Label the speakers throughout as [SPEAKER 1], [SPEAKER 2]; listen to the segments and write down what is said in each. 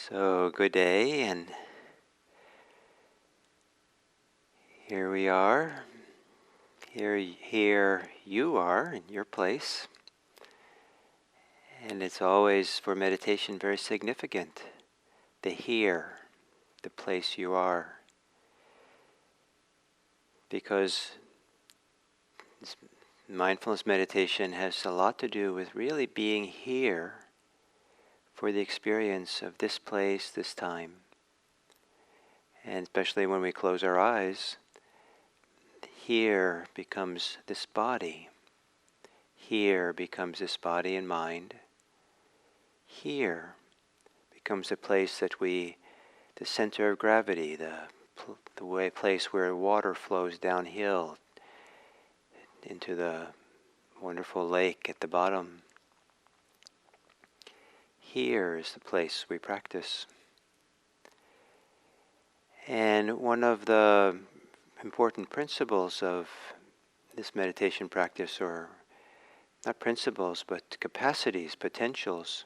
[SPEAKER 1] So, good day, and here we are. Here you are in your place. And it's always, for meditation, very significant. The here, the place you are. Because mindfulness meditation has a lot to do with really being here for the experience of this place, this time. And especially when we close our eyes, here becomes this body. Here becomes this body and mind. Here becomes the place that the center of gravity, the place where water flows downhill into the wonderful lake at the bottom. Here is the place we practice. And one of the important principles of this meditation practice, or not principles, but capacities, potentials,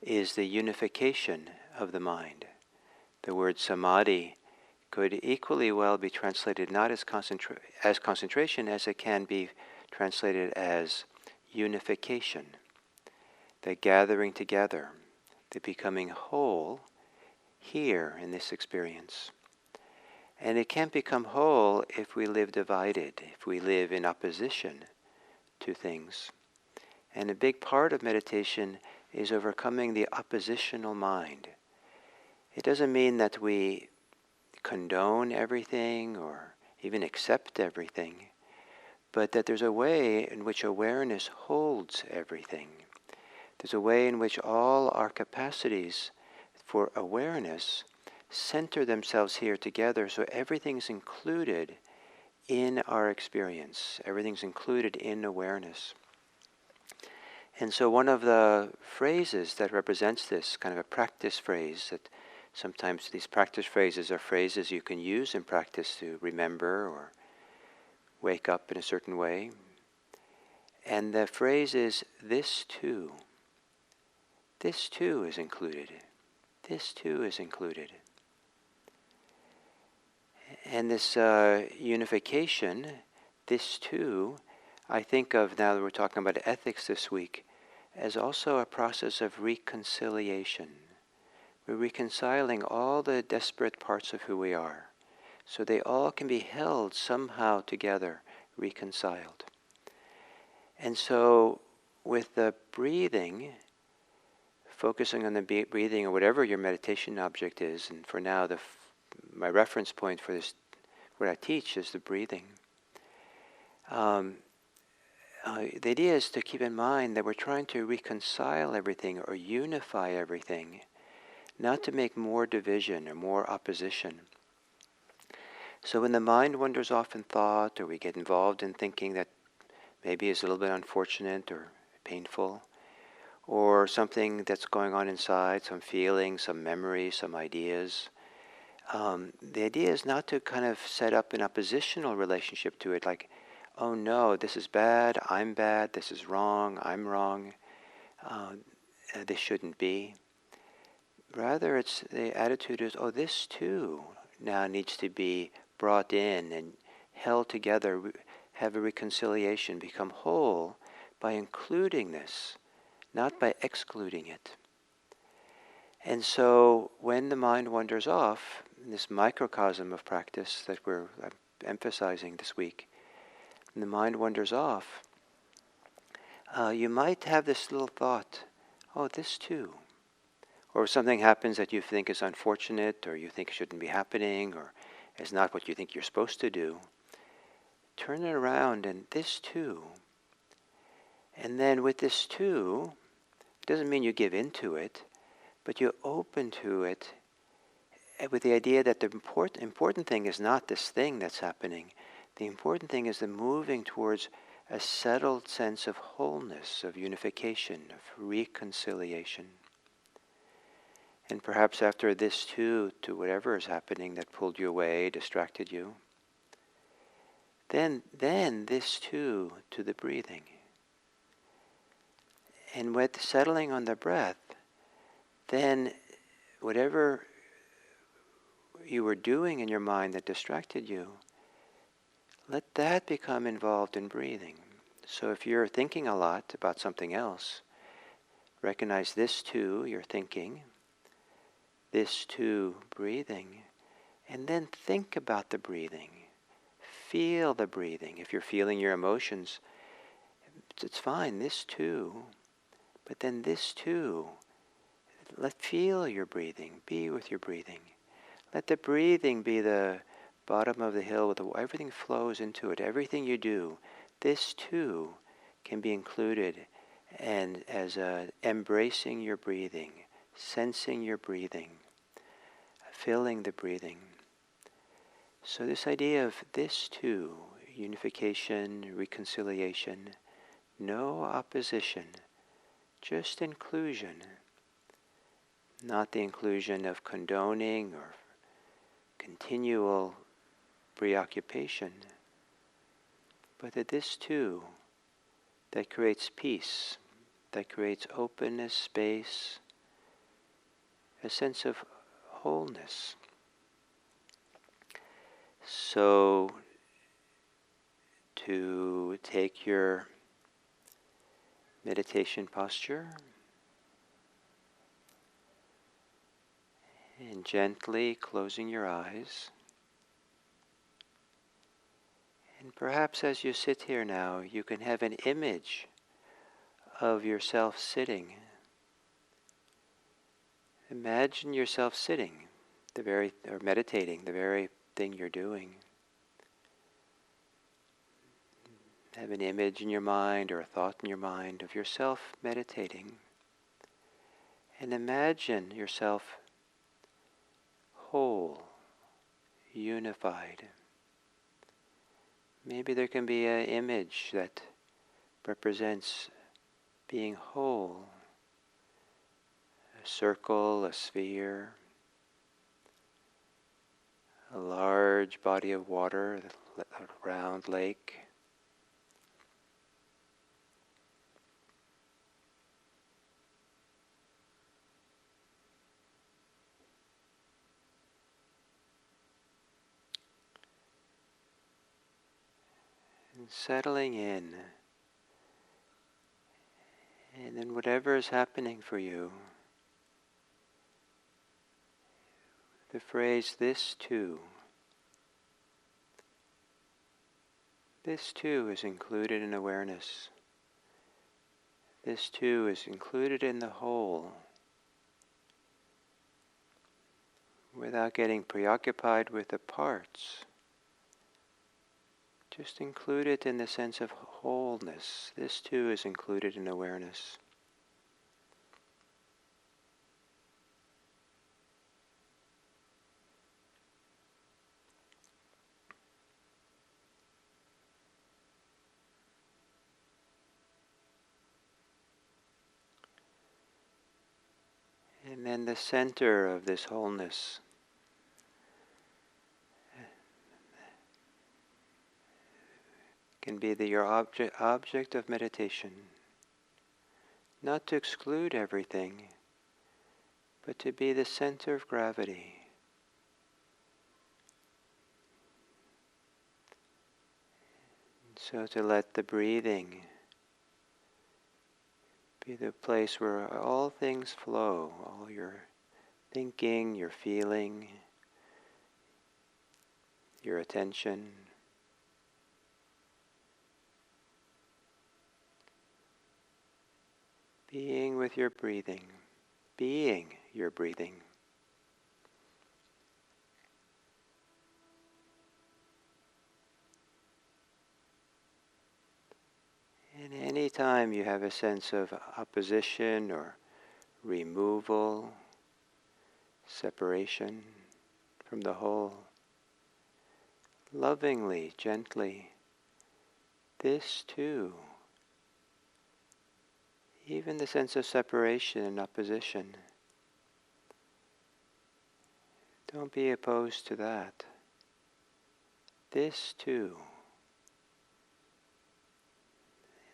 [SPEAKER 1] is the unification of the mind. The word samadhi could equally well be translated not as concentration as it can be translated as unification, the gathering together, the becoming whole here in this experience. And it can't become whole if we live divided, if we live in opposition to things. And a big part of meditation is overcoming the oppositional mind. It doesn't mean that we condone everything or even accept everything, but that there's a way in which awareness holds everything. There's a way in which all our capacities for awareness center themselves here together, so everything's included in our experience. Everything's included in awareness. And so one of the phrases that represents this, kind of a practice phrase, that sometimes these practice phrases are phrases you can use in practice to remember or wake up in a certain way. And the phrase is, this too. This too is included. This too is included. And this unification, this too, I think of, now that we're talking about ethics this week, as also a process of reconciliation. We're reconciling all the desperate parts of who we are, so they all can be held somehow together, reconciled. And so with the breathing, focusing on the breathing or whatever your meditation object is, and for now my reference point for this, what I teach, is the breathing. The idea is to keep in mind that we're trying to reconcile everything or unify everything, not to make more division or more opposition. So when the mind wanders off in thought, or we get involved in thinking that maybe is a little bit unfortunate or painful, or something that's going on inside, some feelings, some memories, some ideas, the idea is not to kind of set up an oppositional relationship to it, like, oh no, this is bad, this is wrong, I'm wrong, this shouldn't be. Rather, it's the attitude is, oh, this too now needs to be brought in and held together, have a reconciliation, become whole by including this, not by excluding it. And so when the mind wanders off, this microcosm of practice that we're emphasizing this week, and the mind wanders off, you might have this little thought, oh, this too. Or something happens that you think is unfortunate, or you think shouldn't be happening, or is not what you think you're supposed to do. Turn it around and this too. And then with this too, it doesn't mean you give in to it, but you open to it with the idea that the important thing is not this thing that's happening. The important thing is the moving towards a settled sense of wholeness, of unification, of reconciliation. And perhaps after this too, to whatever is happening that pulled you away, distracted you, then this too to the breathing. And with settling on the breath, then whatever you were doing in your mind that distracted you, let that become involved in breathing. So if you're thinking a lot about something else, recognize this too, you're thinking, this too, breathing, and then think about the breathing. Feel the breathing. If you're feeling your emotions, it's fine, this too. But then this too. Feel your breathing. Be with your breathing. Let the breathing be the bottom of the hill with everything flows into it. Everything you do, this too can be included and as embracing your breathing, sensing your breathing, feeling the breathing. So this idea of this too, unification, reconciliation, no opposition, just inclusion. Not the inclusion of condoning or continual preoccupation, but that this too, that creates peace, that creates openness, space, a sense of wholeness. So to take your meditation posture and gently closing your eyes. And perhaps as you sit here now, you can have an image of yourself sitting. Imagine yourself sitting, or meditating, the very thing you're doing. Have an image in your mind or a thought in your mind of yourself meditating. And imagine yourself whole, unified. Maybe there can be an image that represents being whole, a circle, a sphere, a large body of water, a round lake. And settling in. And then whatever is happening for you, the phrase this too is included in awareness. This too is included in the whole, without getting preoccupied with the parts. Just include it in the sense of wholeness. This too is included in awareness. And then the center of this wholeness can be your object of meditation. Not to exclude everything, but to be the center of gravity. So to let the breathing be the place where all things flow, all your thinking, your feeling, your attention. Being with your breathing, being your breathing. And any time you have a sense of opposition or removal, separation from the whole, lovingly, gently, this too, even the sense of separation and opposition, don't be opposed to that. This too,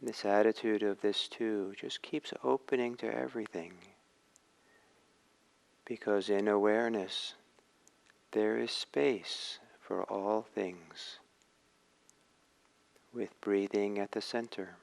[SPEAKER 1] this attitude of this too just keeps opening to everything. because in awareness there is space for all things, with breathing at the center.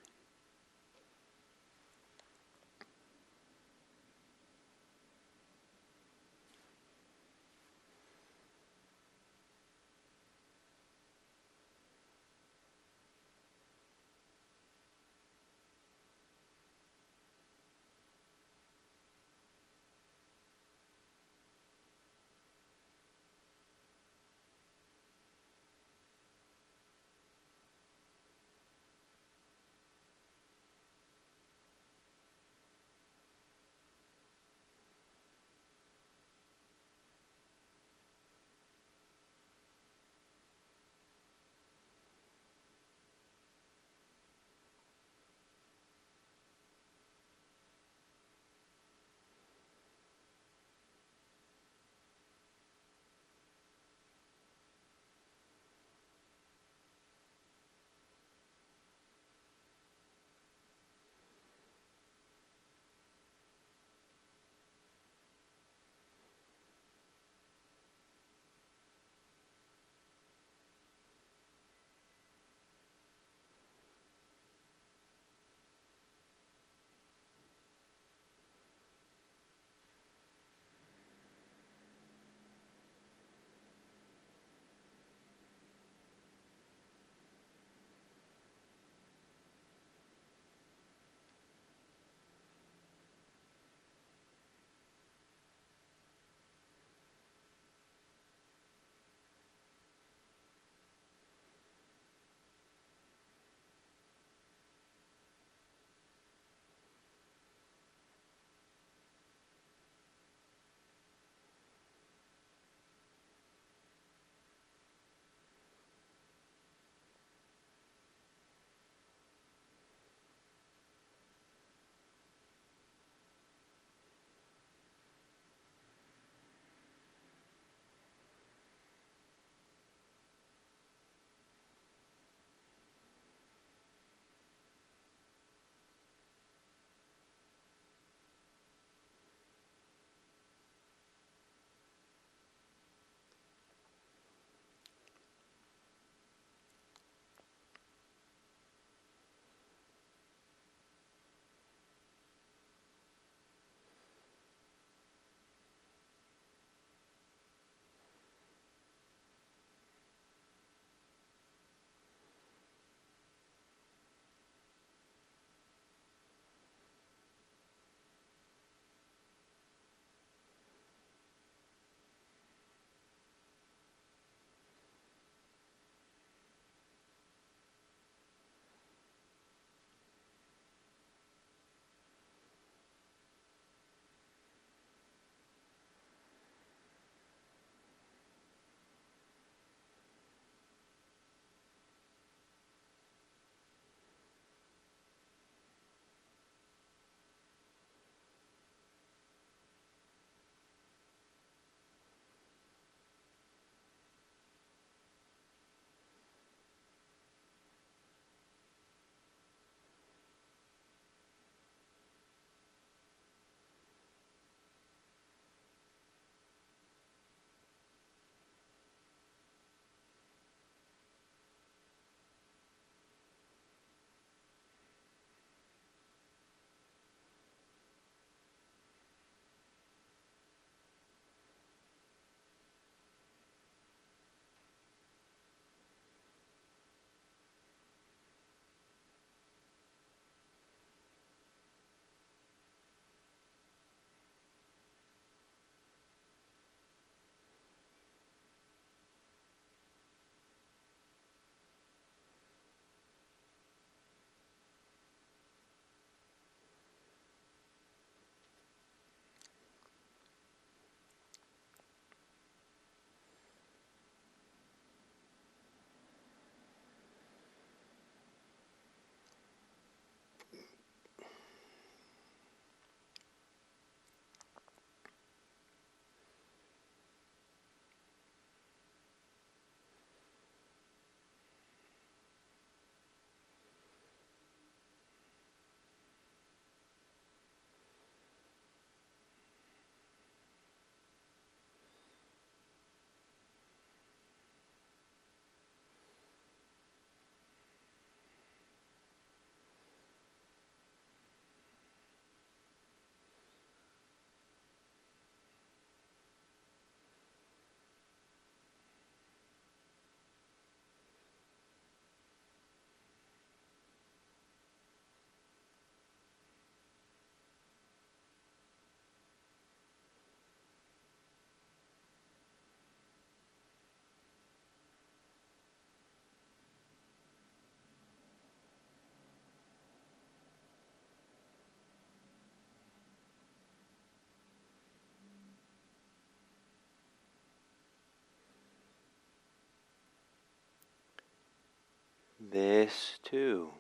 [SPEAKER 1] This too.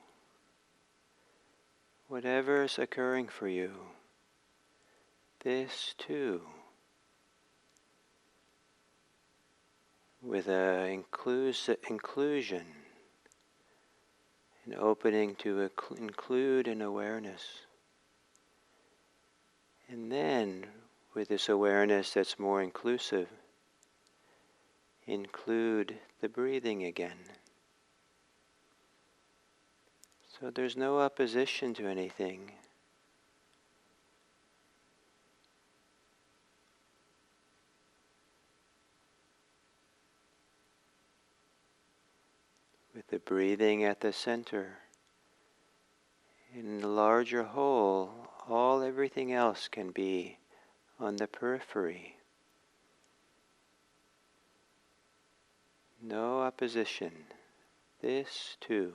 [SPEAKER 1] Whatever is occurring for you, this too. With an inclusion, an opening to include an awareness. And then, with this awareness that's more inclusive, include the breathing again. So there's no opposition to anything. With the breathing at the center, in the larger whole, everything else can be on the periphery. No opposition. This too.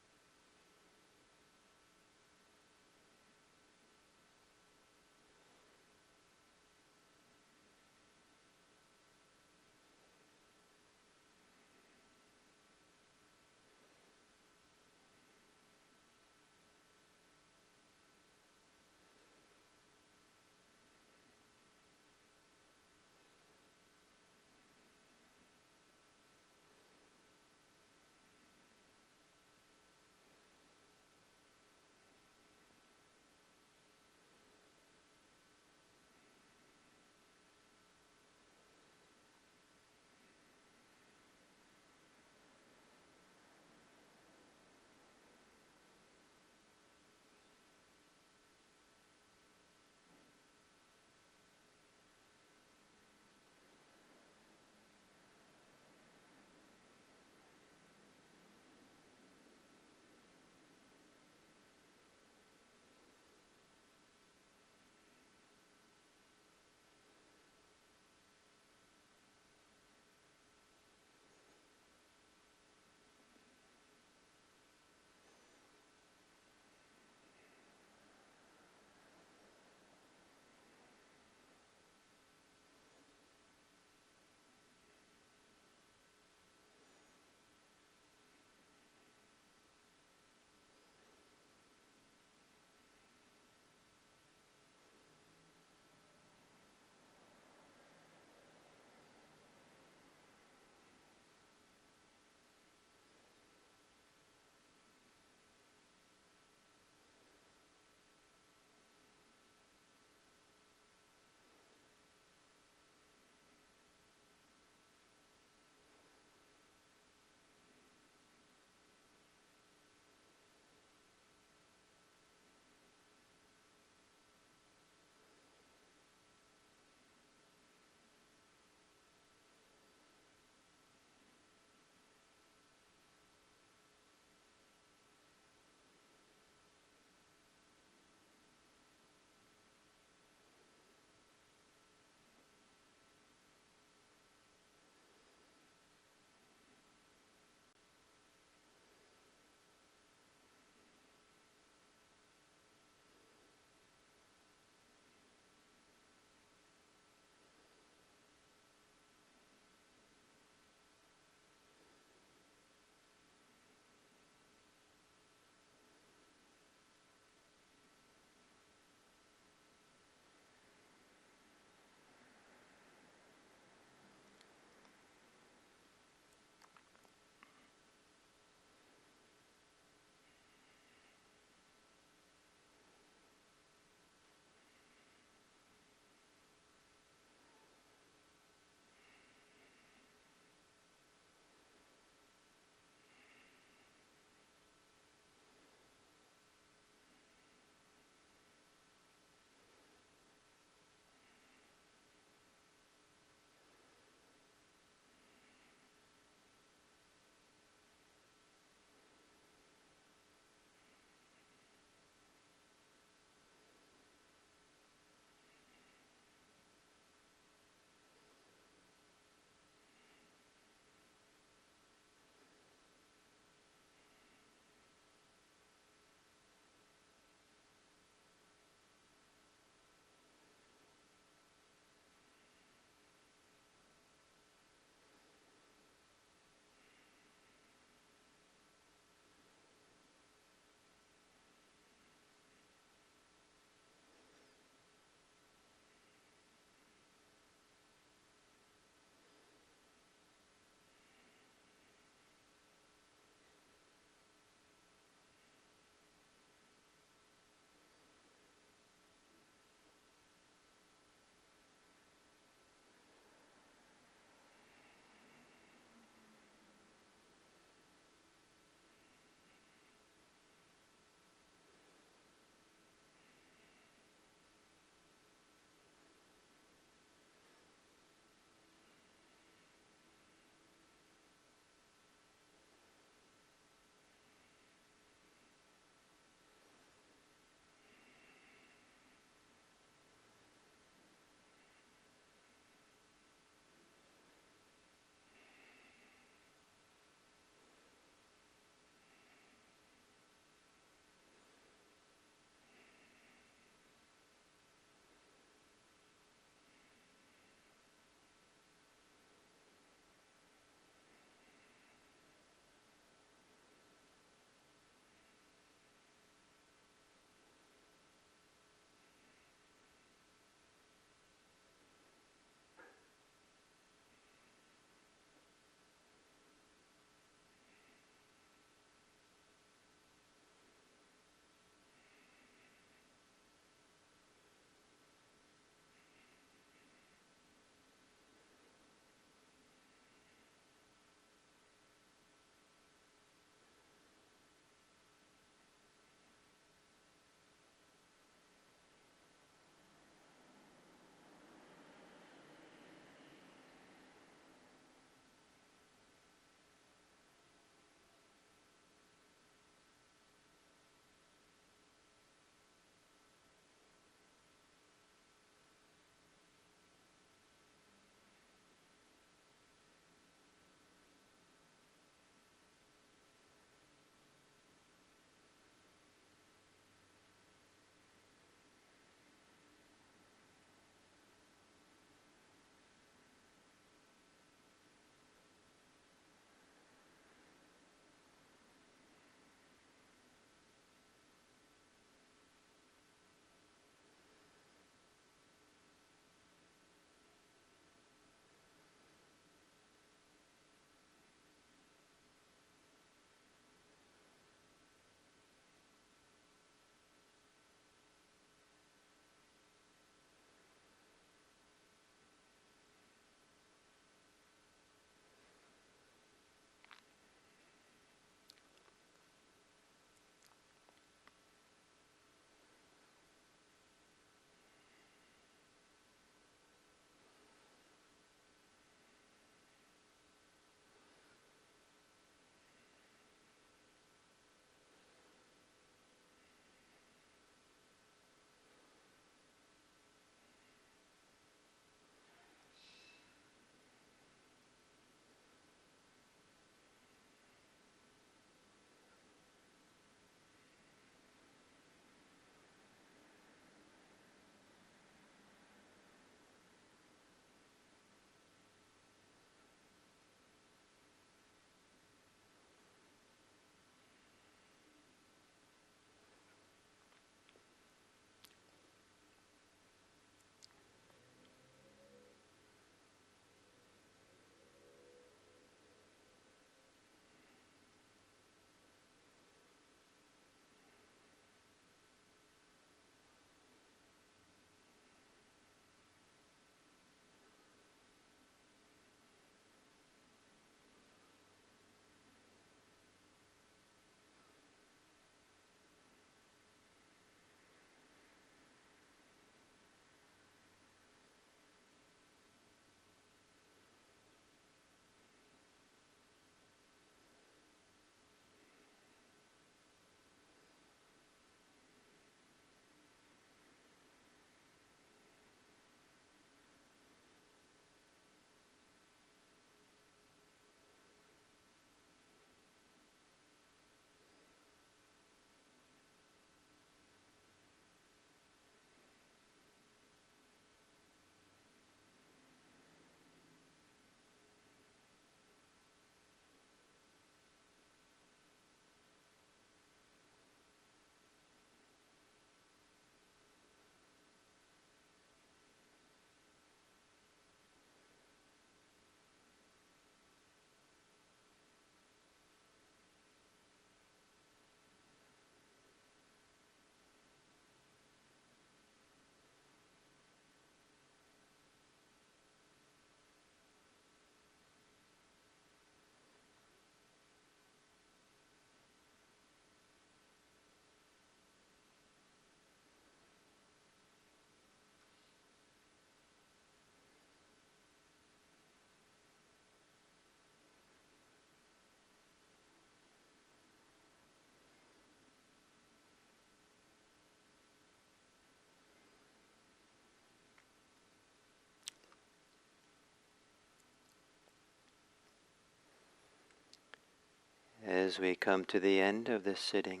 [SPEAKER 1] As we come to the end of this sitting,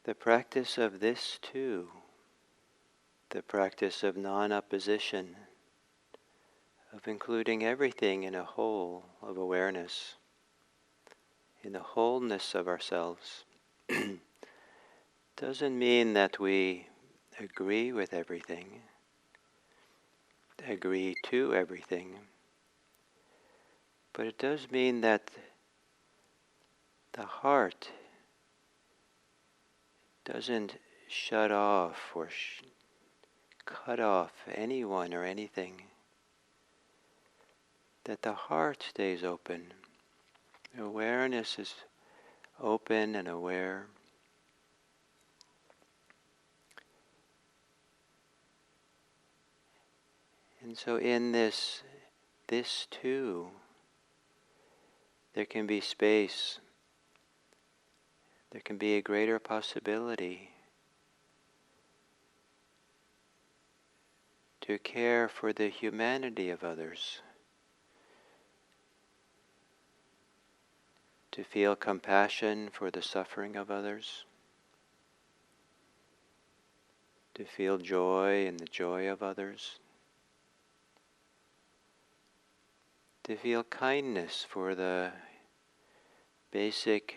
[SPEAKER 1] the practice of this too, the practice of non-opposition, of including everything in a whole of awareness, in the wholeness of ourselves, doesn't mean that we agree with everything, agree to everything, but it does mean that the heart doesn't shut off or cut off anyone or anything, that the heart stays open. Awareness is open and aware. And so in this too, there can be space, there can be a greater possibility to care for the humanity of others, to feel compassion for the suffering of others, to feel joy in the joy of others, to feel kindness for the basic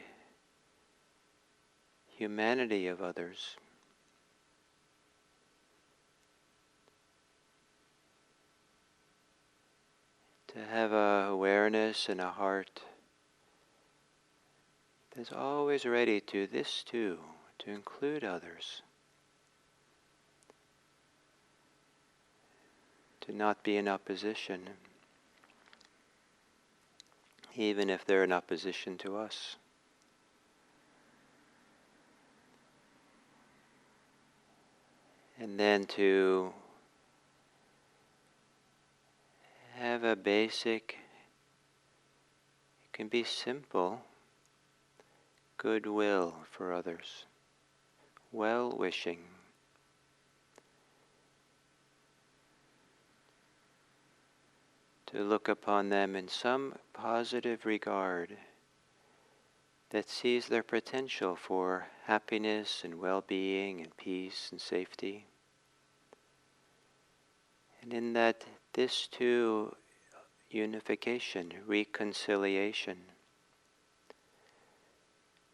[SPEAKER 1] humanity of others. To have a awareness and a heart that's always ready to this too, to include others. To not be in opposition, even if they're in opposition to us. And then to have a basic, it can be simple, goodwill for others, well-wishing. To look upon them in some positive regard that sees their potential for happiness and well-being and peace and safety. And in that, this too, unification, reconciliation.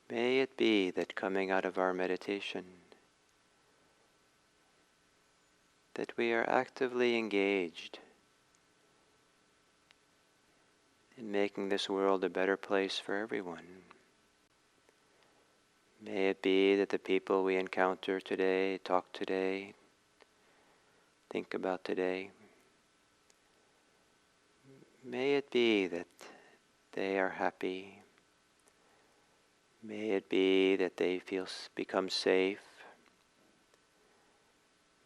[SPEAKER 1] May it be that coming out of our meditation, that we are actively engaged in making this world a better place for everyone. May it be that the people we encounter today, talk today, think about today, may it be that they are happy. May it be that they become safe.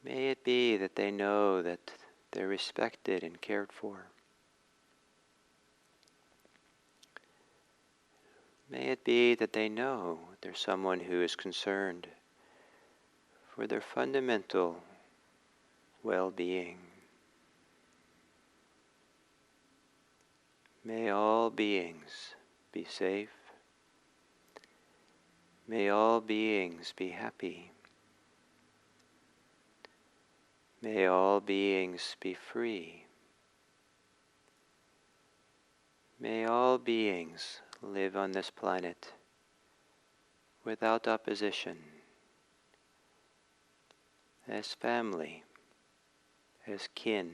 [SPEAKER 1] May it be that they know that they're respected and cared for. May it be that they know there's someone who is concerned for their fundamental well-being. May all beings be safe. May all beings be happy. May all beings be free. May all beings live on this planet without opposition, as family, as kin.